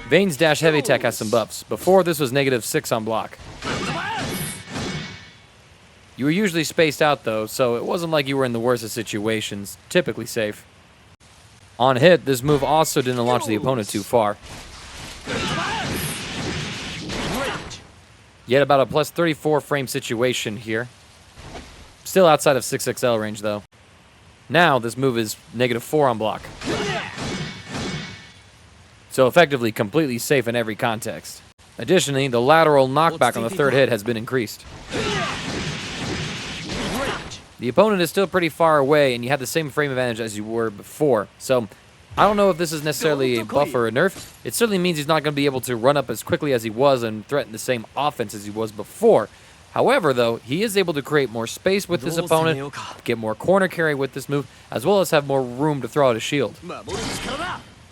Vane's dash heavy attack has some buffs. Before, this was -6 on block. You were usually spaced out though, so it wasn't like you were in the worst of situations. Typically safe. On hit, this move also didn't launch the opponent too far. You had about a plus 34 frame situation here. Still outside of 6XL range though. Now, this move is -4 on block. So effectively completely safe in every context. Additionally, the lateral knockback on the third hit has been increased. The opponent is still pretty far away, and you have the same frame advantage as you were before. So, I don't know if this is necessarily a buff or a nerf. It certainly means he's not going to be able to run up as quickly as he was and threaten the same offense as he was before. However, though, he is able to create more space with his opponent, get more corner carry with this move, as well as have more room to throw out a shield.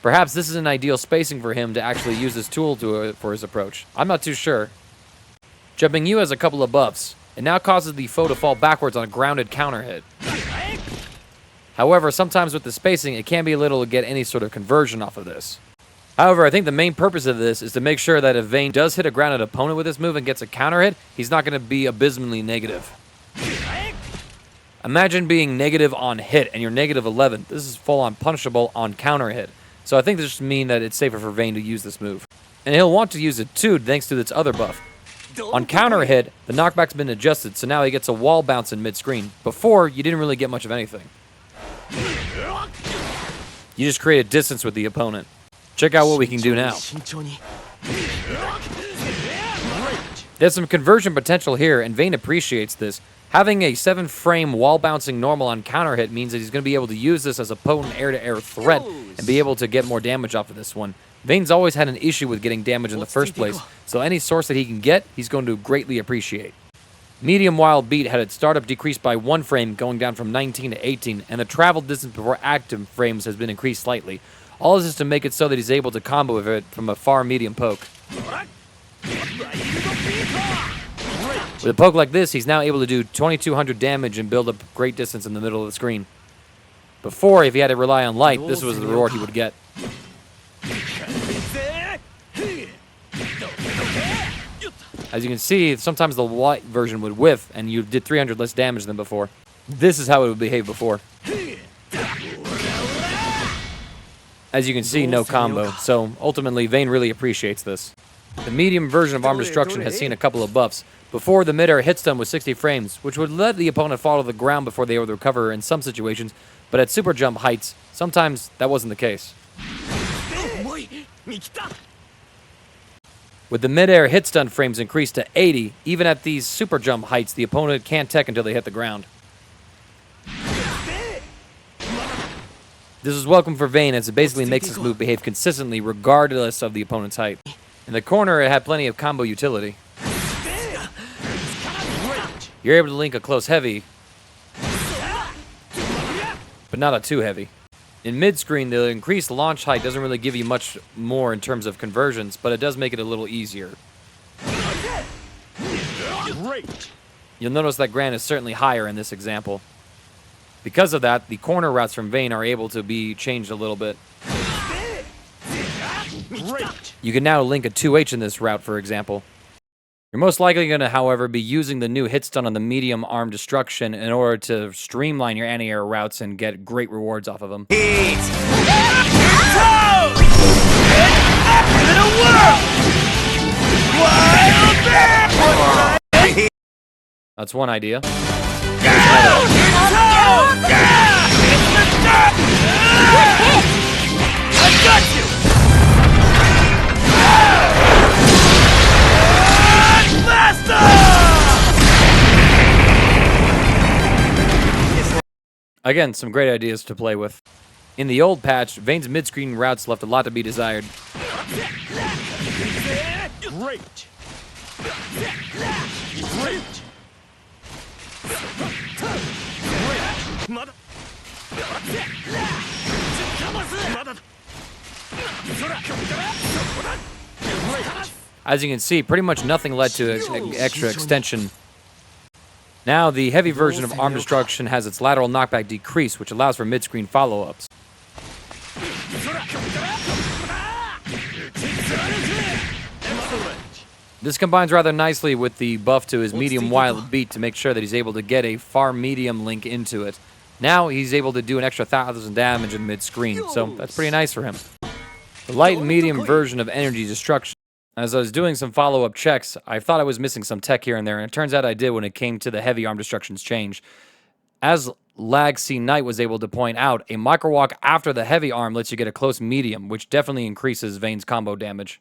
Perhaps this is an ideal spacing for him to actually use this tool for his approach. I'm not too sure. Jumping U has a couple of buffs. It now causes the foe to fall backwards on a grounded counter hit. However, sometimes with the spacing, it can be a little to get any sort of conversion off of this. However, I think the main purpose of this is to make sure that if Vane does hit a grounded opponent with this move and gets a counter hit, he's not going to be abysmally negative. Imagine being negative on hit and you're -11. This is full on punishable on counter hit. So I think this just means that it's safer for Vane to use this move. And he'll want to use it too thanks to its other buff. On counter hit, the knockback's been adjusted, so now he gets a wall bounce in mid-screen. Before, you didn't really get much of anything. You just create a distance with the opponent. Check out what we can do now. There's some conversion potential here, and Vane appreciates this. Having a 7-frame wall bouncing normal on counter hit means that he's going to be able to use this as a potent air-to-air threat and be able to get more damage off of this one. Vane's always had an issue with getting damage in the first place, so any source that he can get, he's going to greatly appreciate. Medium Wild Beat had its startup decreased by 1 frame, going down from 19 to 18, and the travel distance before active frames has been increased slightly. All this is to make it so that he's able to combo with it from a far medium poke. With a poke like this, he's now able to do 2200 damage and build up great distance in the middle of the screen. Before, if he had to rely on light, this was the reward he would get. As you can see, sometimes the light version would whiff, and you did 300 less damage than before. This is how it would behave before. As you can see, no combo, so ultimately Vane really appreciates this. The medium version of Arm Destruction has seen a couple of buffs. Before, the mid-air hit stun was 60 frames, which would let the opponent fall to the ground before they would recover in some situations, but at super jump heights, sometimes that wasn't the case. With the mid-air hit stun frames increased to 80, even at these super jump heights, the opponent can't tech until they hit the ground. This is welcome for Vane, as it basically makes this move behave consistently regardless of the opponent's height. In the corner, it had plenty of combo utility. You're able to link a close heavy, but not a too heavy. In mid-screen, the increased launch height doesn't really give you much more in terms of conversions, but it does make it a little easier. You'll notice that Grand is certainly higher in this example. Because of that, the corner routes from Vane are able to be changed a little bit. You can now link a 2H in this route, for example. You're most likely going to, however, be using the new hit stun on the medium Arm Destruction in order to streamline your anti-air routes and get great rewards off of them. That's one idea. I got you! Again, some great ideas to play with. In the old patch, Vane's mid-screen routes left a lot to be desired. Great. As you can see, pretty much nothing led to extra extension. Now, the heavy version of Arm Destruction has its lateral knockback decrease, which allows for mid-screen follow-ups. This combines rather nicely with the buff to his medium wild beat to make sure that he's able to get a far medium link into it. Now he's able to do an extra 1,000 damage in mid-screen, so that's pretty nice for him. The light and medium version of energy destruction. As I was doing some follow-up checks, I thought I was missing some tech here and there, and it turns out I did when it came to the heavy arm destruction's change. As Lag C Knight was able to point out, a micro walk after the heavy arm lets you get a close medium, which definitely increases Vane's combo damage.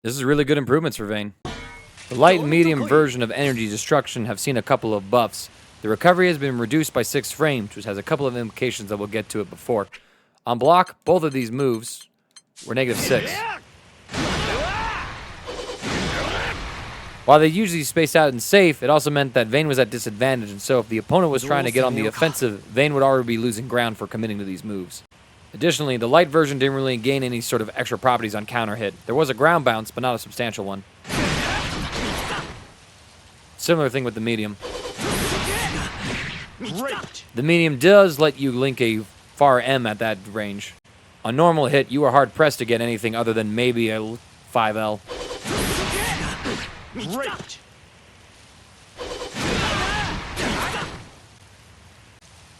This is really good improvements for Vane. The light and medium version of energy destruction have seen a couple of buffs. The recovery has been reduced by 6 frames, which has a couple of implications that we'll get to it before. On block, both of these moves were -6. While they usually spaced out and safe, it also meant that Vane was at disadvantage, and so if the opponent was trying to get on the offensive, Vane would already be losing ground for committing to these moves. Additionally, the light version didn't really gain any sort of extra properties on counter hit. There was a ground bounce, but not a substantial one. Similar thing with the medium. The medium does let you link a far M at that range. On normal hit, you are hard pressed to get anything other than maybe a 5L.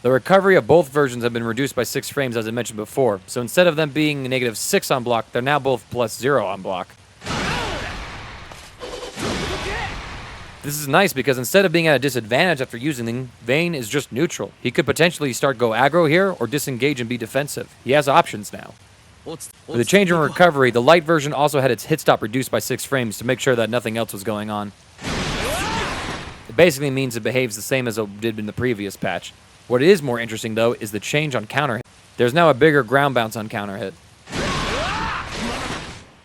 The recovery of both versions have been reduced by 6 frames, as I mentioned before. So instead of them being -6 on block, they're now both +0 on block. This is nice because instead of being at a disadvantage after using them, Vane is just neutral. He could potentially start go aggro here or disengage and be defensive. He has options now. With the change in recovery, the light version also had its hit stop reduced by 6 frames to make sure that nothing else was going on. It basically means it behaves the same as it did in the previous patch. What is more interesting, though, is the change on counter hit. There's now a bigger ground bounce on counter hit.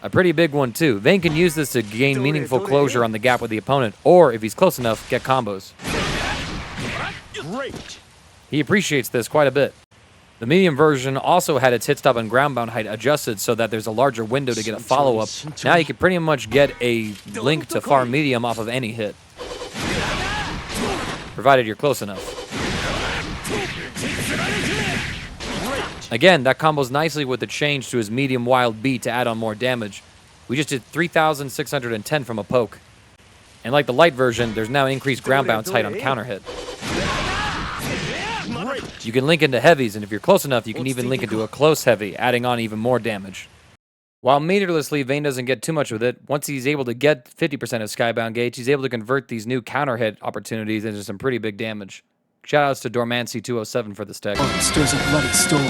A pretty big one, too. Vane can use this to gain meaningful closure on the gap with the opponent, or, if he's close enough, get combos. He appreciates this quite a bit. The medium version also had its hit stop and ground bound height adjusted so that there's a larger window to get a follow-up. Now you can pretty much get a link to far medium off of any hit, provided you're close enough. Again, that combos nicely with the change to his medium wild beat to add on more damage. We just did 3,610 from a poke. And like the light version, there's now increased ground bounce height on counter hit. You can link into heavies, and if you're close enough, you can even link into a close heavy, adding on even more damage. While meterlessly, Vane doesn't get too much with it. Once he's able to get 50% of Skybound gauge, he's able to convert these new counter hit opportunities into some pretty big damage. Shoutouts to Dormancy207 for this tech. Stirs a bloody storm.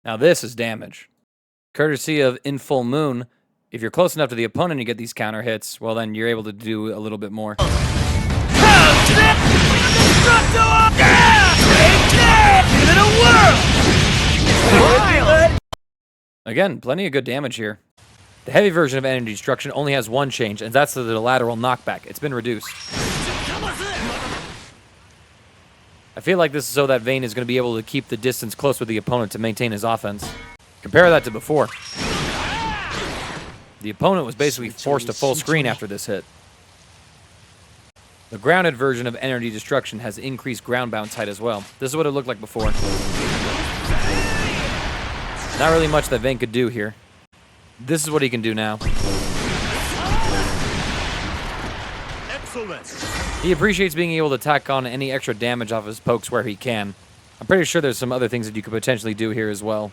Now this is damage. Courtesy of In Full Moon, if you're close enough to the opponent and you get these counter hits, well then you're able to do a little bit more. Again, plenty of good damage here. The heavy version of energy destruction only has one change, and that's the lateral knockback. It's been reduced. I feel like this is so that Vane is going to be able to keep the distance close with the opponent to maintain his offense. Compare that to before. The opponent was basically forced to full screen after this hit. The grounded version of energy destruction has increased ground bounce height as well. This is what it looked like before. Not really much that Vane could do here. This is what he can do now. Excellent. He appreciates being able to tack on any extra damage off his pokes where he can. I'm pretty sure there's some other things that you could potentially do here as well.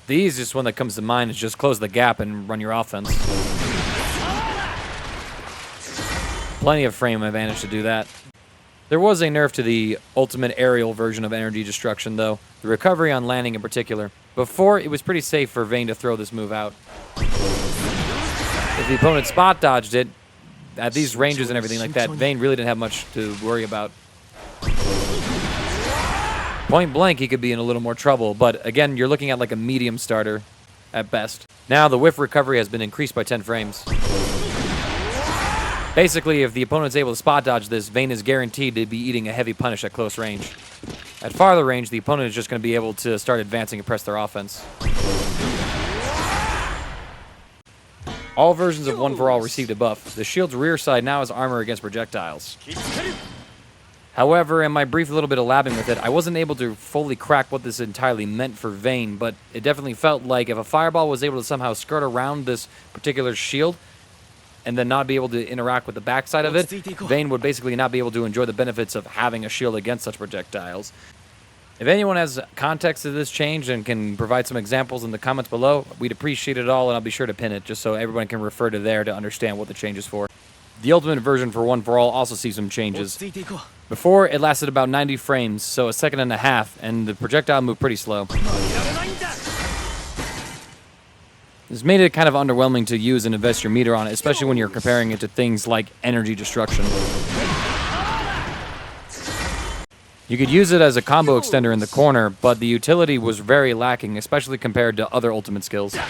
The easiest one that comes to mind is just close the gap and run your offense. Plenty of frame advantage to do that. There was a nerf to the ultimate aerial version of energy destruction, though. The recovery on landing in particular. Before, it was pretty safe for Vane to throw this move out. If the opponent spot dodged it, at these ranges and everything like that, Vane really didn't have much to worry about. Point blank, he could be in a little more trouble, but again, you're looking at like a medium starter at best. Now, the whiff recovery has been increased by 10 frames. Basically, if the opponent's able to spot dodge this, Vane is guaranteed to be eating a heavy punish at close range. At farther range, the opponent is just going to be able to start advancing and press their offense. All versions of One for All received a buff. The shield's rear side now has armor against projectiles. However, in my brief little bit of labbing with it, I wasn't able to fully crack what this entirely meant for Vane, but it definitely felt like if a fireball was able to somehow skirt around this particular shield, and then not be able to interact with the backside of it, Vane would basically not be able to enjoy the benefits of having a shield against such projectiles. If anyone has context to this change and can provide some examples in the comments below, we'd appreciate it all, and I'll be sure to pin it just so everyone can refer to there to understand what the change is for. The Ultimate version for One for All also sees some changes. Before, it lasted about 90 frames, so a second and a half, and the projectile moved pretty slow. This made it kind of underwhelming to use and invest your meter on it, especially when you're comparing it to things like energy destruction. You could use it as a combo extender in the corner, but the utility was very lacking, especially compared to other ultimate skills. I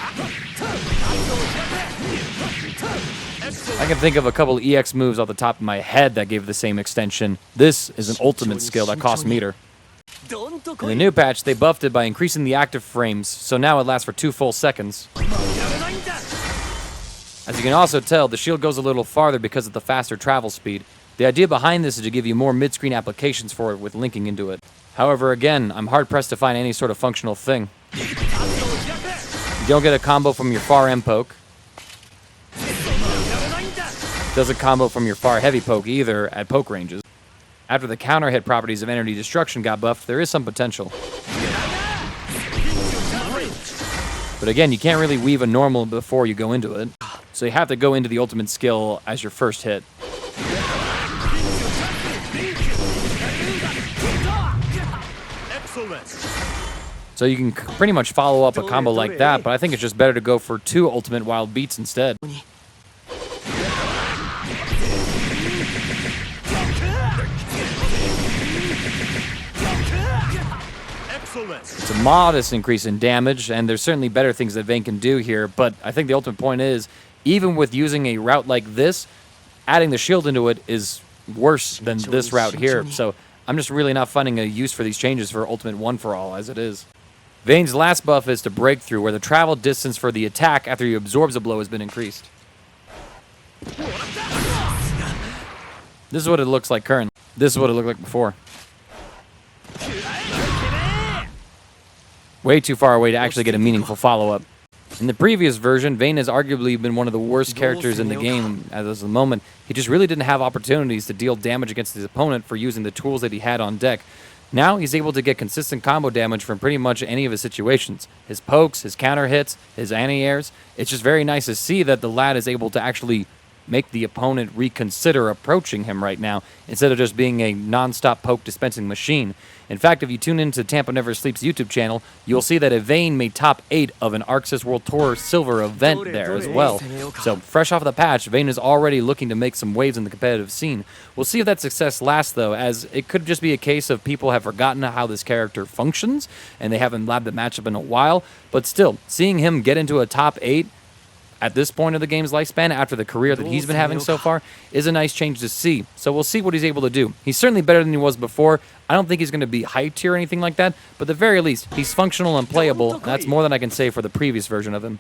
can think of a couple EX moves off the top of my head that gave the same extension. This is an ultimate skill that costs meter. In the new patch, they buffed it by increasing the active frames, so now it lasts for 2 full seconds. As you can also tell, the shield goes a little farther because of the faster travel speed. The idea behind this is to give you more mid-screen applications for it with linking into it. However, again, I'm hard-pressed to find any sort of functional thing. You don't get a combo from your far end poke. Doesn't combo from your far heavy poke either at poke ranges. After the counter hit properties of energy destruction got buffed, there is some potential. But again, you can't really weave a normal before you go into it, so you have to go into the ultimate skill as your first hit. So you can pretty much follow up a combo like that, but I think it's just better to go for 2 ultimate wild beats instead. It's a modest increase in damage, and there's certainly better things that Vane can do here, but I think the ultimate point is, even with using a route like this, adding the shield into it is worse than this route here, so I'm just really not finding a use for these changes for Ultimate One for All as it is. Vane's last buff is to Breakthrough, where the travel distance for the attack after he absorbs a blow has been increased. This is what it looks like currently. This is what it looked like before. Way too far away to actually get a meaningful follow-up. In the previous version, Vane has arguably been one of the worst characters in the game as of the moment. He just really didn't have opportunities to deal damage against his opponent for using the tools that he had on deck. Now he's able to get consistent combo damage from pretty much any of his situations. His pokes, his counter hits, his anti-airs. It's just very nice to see that the lad is able to actually make the opponent reconsider approaching him right now, instead of just being a non-stop poke dispensing machine. In fact, if you tune into Tampa Never Sleep's YouTube channel, you'll see that Vane made top 8 of an ArcSys World Tour Silver event there as well. So, fresh off the patch, Vane is already looking to make some waves in the competitive scene. We'll see if that success lasts, though, as it could just be a case of people have forgotten how this character functions, and they haven't labbed the matchup in a while. But still, seeing him get into a top 8 at this point of the game's lifespan, after the career that he's been having so far, is a nice change to see. So we'll see what he's able to do. He's certainly better than he was before. I don't think he's going to be high tier or anything like that, but at the very least, he's functional and playable, and that's more than I can say for the previous version of him.